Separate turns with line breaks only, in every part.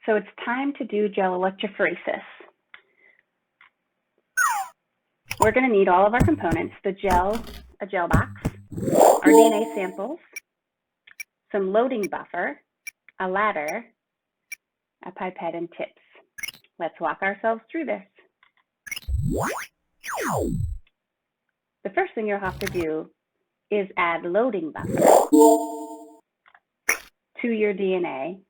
So it's time to do gel electrophoresis. We're going to need all of our components, the gel, a gel box, our DNA samples, some loading buffer, a ladder, a pipette, and tips. Let's walk ourselves through this. The first thing you'll have to do is add loading buffer to your DNA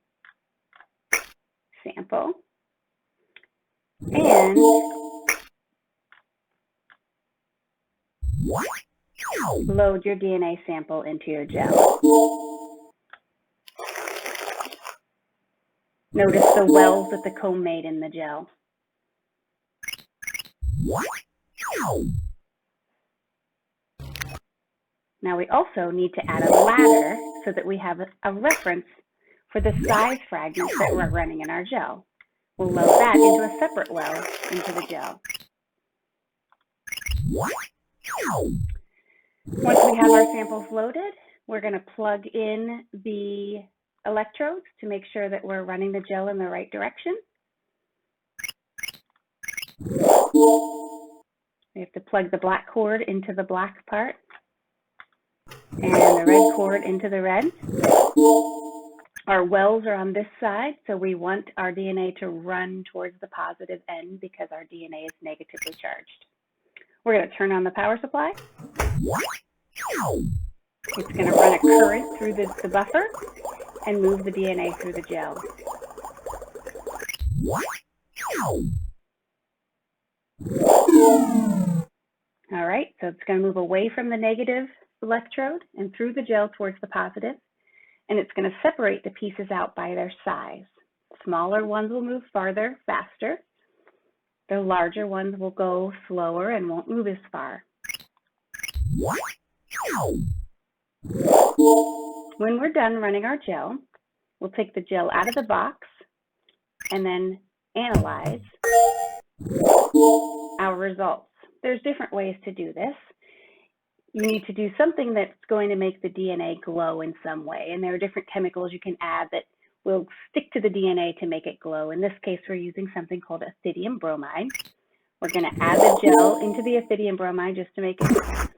sample and load your DNA sample into your gel. Notice the wells that the comb made in the gel. Now we also need to add a ladder so that we have a reference for the size fragments that we're running in our gel. We'll load that into a separate well into the gel. Once we have our samples loaded, we're going to plug in the electrodes to make sure that we're running the gel in the right direction. We have to plug the black cord into the black part and the red cord into the red. Our wells are on this side, so we want our DNA to run towards the positive end because our DNA is negatively charged. We're going to turn on the power supply. It's going to run a current through the buffer and move the DNA through the gel. All right, so it's going to move away from the negative electrode and through the gel towards the positive, and it's going to separate the pieces out by their size. Smaller ones will move farther, faster. The larger ones will go slower and won't move as far. When we're done running our gel, we'll take the gel out of the box and then analyze our results. There's different ways to do this. You need to do something that's going to make the DNA glow in some way, and there are different chemicals you can add that will stick to the DNA to make it glow. In this case, we're using something called ethidium bromide. We're going to add the gel into the ethidium bromide just to make it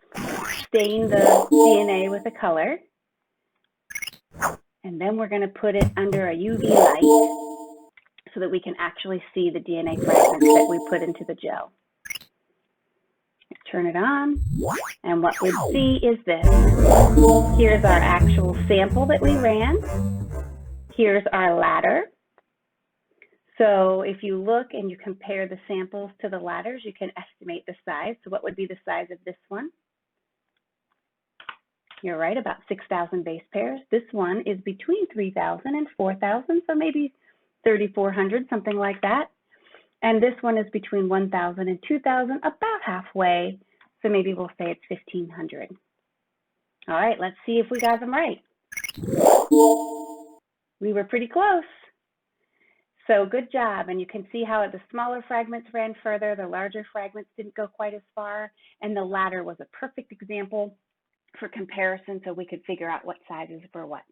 stain the DNA with a color. And then we're going to put it under a UV light so that we can actually see the DNA fragments that we put into the gel. Turn it on, and what we see is this. Here's our actual sample that we ran. Here's our ladder. So if you look and you compare the samples to the ladders, you can estimate the size. So what would be the size of this one? You're right, about 6,000 base pairs. This one is between 3,000 and 4,000, so maybe 3,400, something like that. And this one is between 1,000 and 2,000, about halfway. So maybe we'll say it's 1,500. All right, let's see if we got them right. We were pretty close. So good job. And you can see how the smaller fragments ran further, the larger fragments didn't go quite as far, and the ladder was a perfect example for comparison so we could figure out what sizes were what.